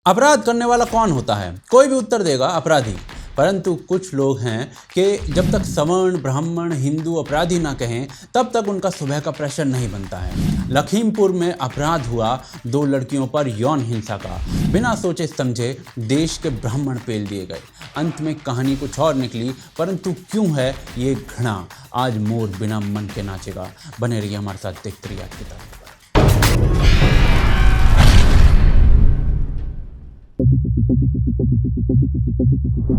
अपराध करने वाला कौन होता है? कोई भी उत्तर देगा अपराधी। परंतु कुछ लोग हैं कि जब तक सवर्ण, ब्राह्मण, हिंदू अपराधी ना कहें तब तक उनका सुबह का प्रेशर नहीं बनता है। लखीमपुर में अपराध हुआ 2 लड़कियों पर यौन हिंसा का। बिना सोचे समझे देश के ब्राह्मण पेल दिए गए। अंत में कहानी कुछ और निकली, परंतु क्यों है ये घृणा? आज मोर बिना मन के नाचेगा। बने रहिए हमारे साथ, देखते रहिए आज की तारीख।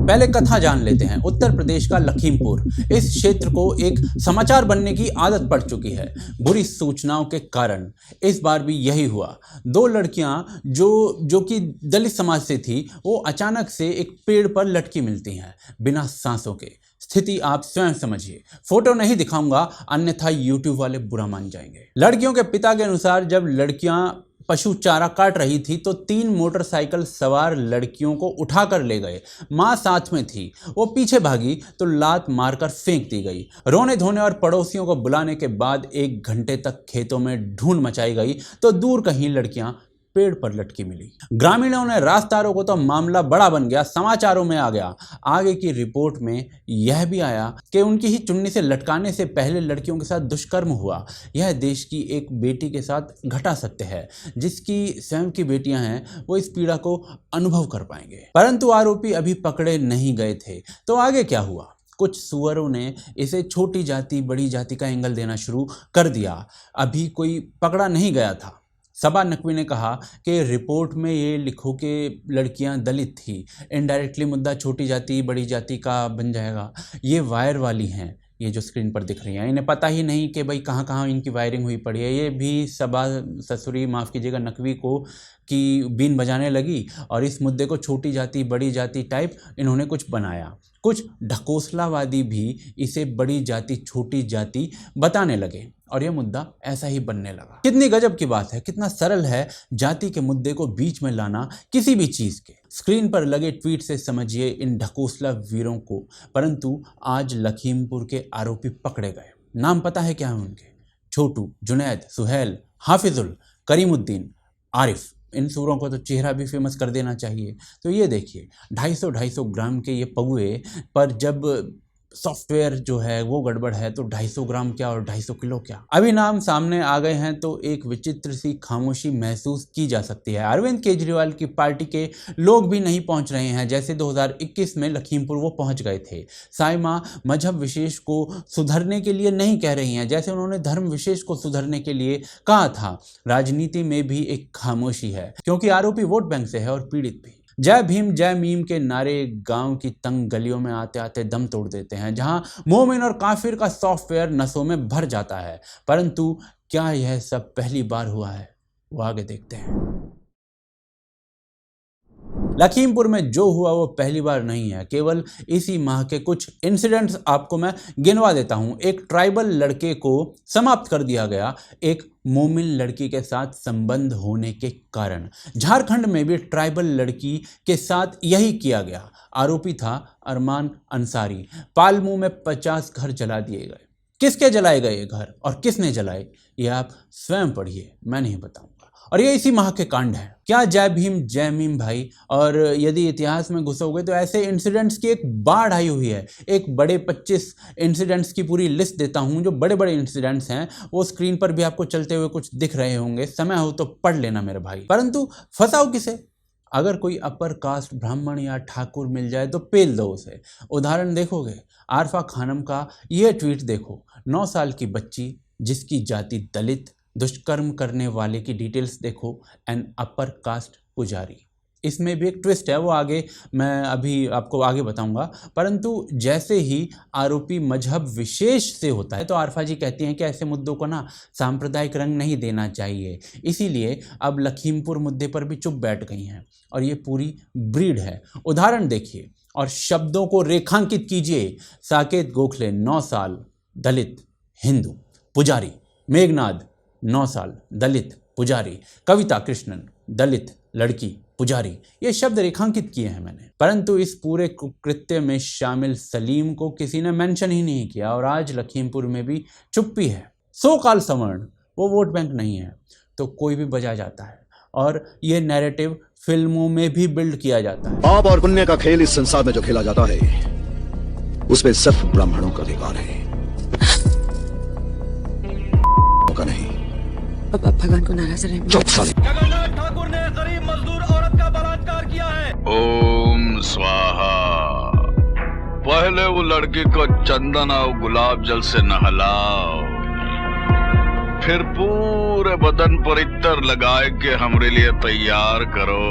पहले कथा जान लेते हैं। उत्तर प्रदेश का लखीमपुर, इस क्षेत्र को एक समाचार बनने की आदत पड़ चुकी है बुरी सूचनाओं के कारण। इस बार भी यही हुआ। 2 लड़कियां जो कि दलित समाज से थी, वो अचानक से एक पेड़ पर लटकी मिलती हैं बिना सांसों के। स्थिति आप स्वयं समझिए। फोटो नहीं दिखाऊंगा, अन्यथा यूट्यूब वाले बुरा मान जाएंगे। लड़कियों के पिता के अनुसार जब लड़कियां पशु चारा काट रही थी तो 3 मोटरसाइकिल सवार लड़कियों को उठाकर ले गए। मां साथ में थी, वो पीछे भागी तो लात मारकर फेंक दी गई। रोने धोने और पड़ोसियों को बुलाने के बाद 1 घंटे तक खेतों में ढूंढ मचाई गई तो दूर कहीं लड़कियां पेड़ पर लटकी मिली। ग्रामीणों ने रास्तारों को तो मामला बड़ा बन गया, समाचारों में आ गया। आगे की रिपोर्ट में यह भी आया कि उनकी ही चुन्नी से लटकाने से पहले लड़कियों के साथ दुष्कर्म हुआ। यह देश की एक बेटी के साथ घटा सत्य है। जिसकी स्वयं की बेटियां हैं वो इस पीड़ा को अनुभव कर पाएंगे। परंतु आरोपी अभी पकड़े नहीं गए थे तो आगे क्या हुआ? कुछ सुअरों ने इसे छोटी जाति बड़ी जाति का एंगल देना शुरू कर दिया। अभी कोई पकड़ा नहीं गया था। सबा नकवी ने कहा कि रिपोर्ट में ये लिखो कि लड़कियां दलित थी, इनडायरेक्टली मुद्दा छोटी जाति बड़ी जाति का बन जाएगा। ये वायर वाली हैं, ये जो स्क्रीन पर दिख रही हैं, इन्हें पता ही नहीं कि भाई कहाँ कहाँ इनकी वायरिंग हुई पड़ी है। ये भी सबा ससुरी, माफ़ कीजिएगा, नकवी को की बीन बजाने लगी और इस मुद्दे को छोटी जाति बड़ी जाति टाइप इन्होंने कुछ बनाया। कुछ ढकोसलावादी भी इसे बड़ी जाति छोटी जाति बताने लगे और यह मुद्दा ऐसा ही बनने लगा। कितनी गजब की बात है, कितना सरल है जाति के मुद्दे को बीच में लाना किसी भी चीज के। स्क्रीन पर लगे ट्वीट से समझिए इन ढकोसला वीरों को। परंतु आज लखीमपुर के आरोपी पकड़े गए। नाम पता है क्या है उनके? छोटू, जुनैद, सुहेल, हाफिजुल, करीमुद्दीन, आरिफ। इन सूरों को तो चेहरा भी फेमस कर देना चाहिए। तो ये देखिए 250 ग्राम के ये पगुए पर जब सॉफ्टवेयर जो है वो गड़बड़ है तो 250 ग्राम क्या और 250 किलो क्या। अभी नाम सामने आ गए हैं तो एक विचित्र सी खामोशी महसूस की जा सकती है। अरविंद केजरीवाल की पार्टी के लोग भी नहीं पहुंच रहे हैं जैसे 2021 में लखीमपुर वो पहुंच गए थे। साइमा मजहब विशेष को सुधरने के लिए नहीं कह रही हैं जैसे उन्होंने धर्म विशेष को सुधरने के लिए कहा था। राजनीति में भी एक खामोशी है क्योंकि आरोपी वोट बैंक से है और पीड़ित भी। जय भीम जय मीम के नारे गांव की तंग गलियों में आते आते दम तोड़ देते हैं, जहां मोमिन और काफिर का सॉफ्टवेयर नसों में भर जाता है। परंतु क्या यह सब पहली बार हुआ है? वो आगे देखते हैं। लखीमपुर में जो हुआ वो पहली बार नहीं है। केवल इसी माह के कुछ इंसिडेंट्स आपको मैं गिनवा देता हूं। एक ट्राइबल लड़के को समाप्त कर दिया गया एक मोमिन लड़की के साथ संबंध होने के कारण। झारखंड में भी ट्राइबल लड़की के साथ यही किया गया। आरोपी था अरमान अंसारी। पालमू में 50 घर जला दिए गए। किसके जलाए गए घर और किसने जलाए ये आप स्वयं पढ़िए, मैं नहीं बताऊंगा। और ये इसी माह के कांड हैं। क्या जय भीम जय मीम भाई। और यदि इतिहास में घुसोगे तो ऐसे इंसिडेंट्स की एक बाढ़ आई हुई है। एक बड़े 25 इंसिडेंट्स की पूरी लिस्ट देता हूं जो बड़े बड़े इंसिडेंट्स हैं। वो स्क्रीन पर भी आपको चलते हुए कुछ दिख रहे होंगे, समय हो तो पढ़ लेना मेरे भाई। परंतु फंसाओ किसे? अगर कोई अपर कास्ट ब्राह्मण या ठाकुर मिल जाए तो पेल दो उसे। उदाहरण देखोगे, आरफा खानम का यह ट्वीट देखो। 9 साल की बच्ची जिसकी जाति दलित, दुष्कर्म करने वाले की डिटेल्स देखो, एन अपर कास्ट पुजारी। इसमें भी एक ट्विस्ट है, वो आगे मैं अभी आपको आगे बताऊंगा। परंतु जैसे ही आरोपी मजहब विशेष से होता है तो आरफा जी कहती हैं कि ऐसे मुद्दों को ना सांप्रदायिक रंग नहीं देना चाहिए। इसीलिए अब लखीमपुर मुद्दे पर भी चुप बैठ गई हैं और ये पूरी ब्रीड है। उदाहरण देखिए और शब्दों को रेखांकित कीजिए। साकेत गोखले 9 साल दलित हिंदू पुजारी। मेघनाद 9 साल दलित पुजारी। कविता कृष्णन दलित लड़की पुजारी। ये शब्द रेखांकित किए हैं मैंने। परंतु इस पूरे कृत्य में शामिल सलीम को किसी ने मेंशन ही नहीं किया और आज लखीमपुर में भी चुप्पी है। सो काल सवर्ण वो वोट बैंक नहीं है तो कोई भी बजा जाता है और ये नैरेटिव फिल्मों में भी बिल्ड किया जाता है। पाप और पुण्य का खेल इस संसार में जो खेला जाता है उसमें सिर्फ ब्राह्मणों का अधिकार है, का नहीं। अब भगवान को नाराज रहें। चुप साले। जगन्नाथ ठाकुर ने गरीब मजदूर औरत का बलात्कार किया है। ओम स्वाहा। पहले वो लड़की को चंदन और गुलाब जल से नहलाओ, फिर पूरे बदन पर इत्तर लगाए के हमरे लिए तैयार करो।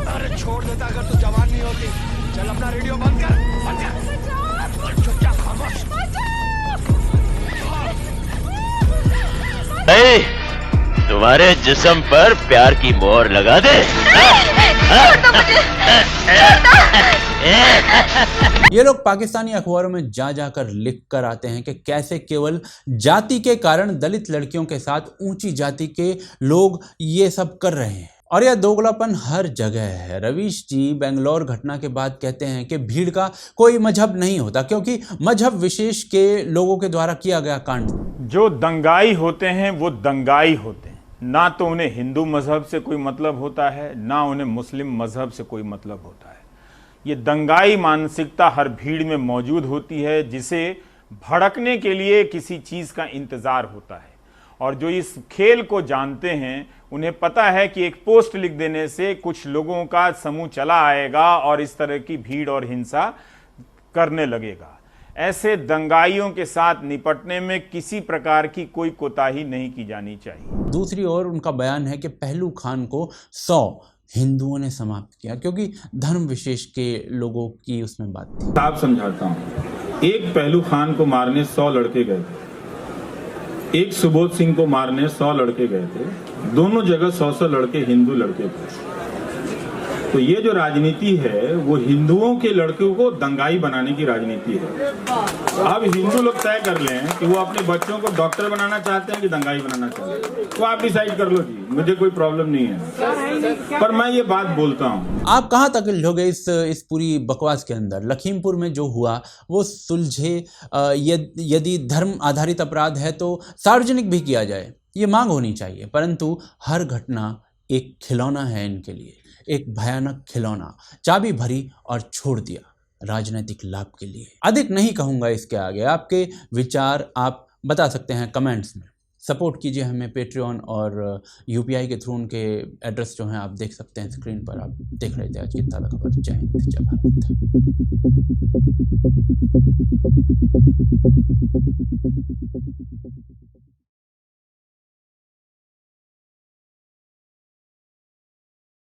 अरे छोड़ देता अगर तू जवान नहीं होती। चल अपना रेडियो बंद कर, बंद कर। चुपचाप खामोश। तुम्हारे जिस्म पर प्यार की मोहर लगा दे। ये लोग पाकिस्तानी अखबारों में जा जाकर लिख कर आते हैं कि कैसे केवल जाति के कारण दलित लड़कियों के साथ ऊंची जाति के लोग ये सब कर रहे हैं, और यह दोगलापन हर जगह है। रवीश जी बेंगलोर घटना के बाद कहते हैं कि भीड़ का कोई मजहब नहीं होता, क्योंकि मजहब विशेष के लोगों के द्वारा किया गया कांड। जो दंगाई होते हैं वो दंगाई होते हैं, ना तो उन्हें हिंदू मजहब से कोई मतलब होता है, ना उन्हें मुस्लिम मजहब से कोई मतलब होता है। ये दंगाई मानसिकता हर भीड़ में मौजूद होती है, जिसे भड़कने के लिए किसी चीज़ का इंतज़ार होता है। और जो इस खेल को जानते हैं उन्हें पता है कि एक पोस्ट लिख देने से कुछ लोगों का समूह चला आएगा और इस तरह की भीड़ और हिंसा करने लगेगा। ऐसे दंगाइयों के साथ निपटने में किसी प्रकार की कोई कोताही नहीं की जानी चाहिए। दूसरी ओर उनका बयान है कि पहलू खान को 100 हिंदुओं ने समाप्त किया क्योंकि धर्म विशेष के लोगों की उसमें बात थी। साफ समझाता हूँ, एक पहलू खान को मारने 100 लड़के गए थे, एक सुबोध सिंह को मारने 100 लड़के गए थे, दोनों जगह 100 लड़के हिंदू लड़के थे। तो ये जो राजनीति है वो हिंदुओं के लड़कों को दंगाई बनाने की राजनीति है। अब हिंदू लोग तय कर लें कि वो अपने बच्चों को डॉक्टर बनाना चाहते हैं कि दंगाई बनाना चाहते हैं, तो आप डिसाइड कर लो जी, मुझे कोई प्रॉब्लम नहीं है। पर मैं ये बात बोलता हूँ, आप कहाँ तक उलझोगे इस पूरी बकवास के अंदर। लखीमपुर में जो हुआ वो सुलझे। यदि धर्म आधारित अपराध है तो सार्वजनिक भी किया जाए, ये मांग होनी चाहिए। परंतु हर घटना एक खिलौना है इनके लिए, एक भयानक खिलौना, चाबी भरी और छोड़ दिया राजनीतिक लाभ के लिए। अधिक नहीं कहूँगा इसके आगे। आपके विचार आप बता सकते हैं कमेंट्स में। सपोर्ट कीजिए हमें पेट्रियन और UPI के थ्रू। उनके एड्रेस जो हैं आप देख सकते हैं स्क्रीन पर। आप देख रहे थे आज की ताज़ा खबर। जय हिंद, जय भारत।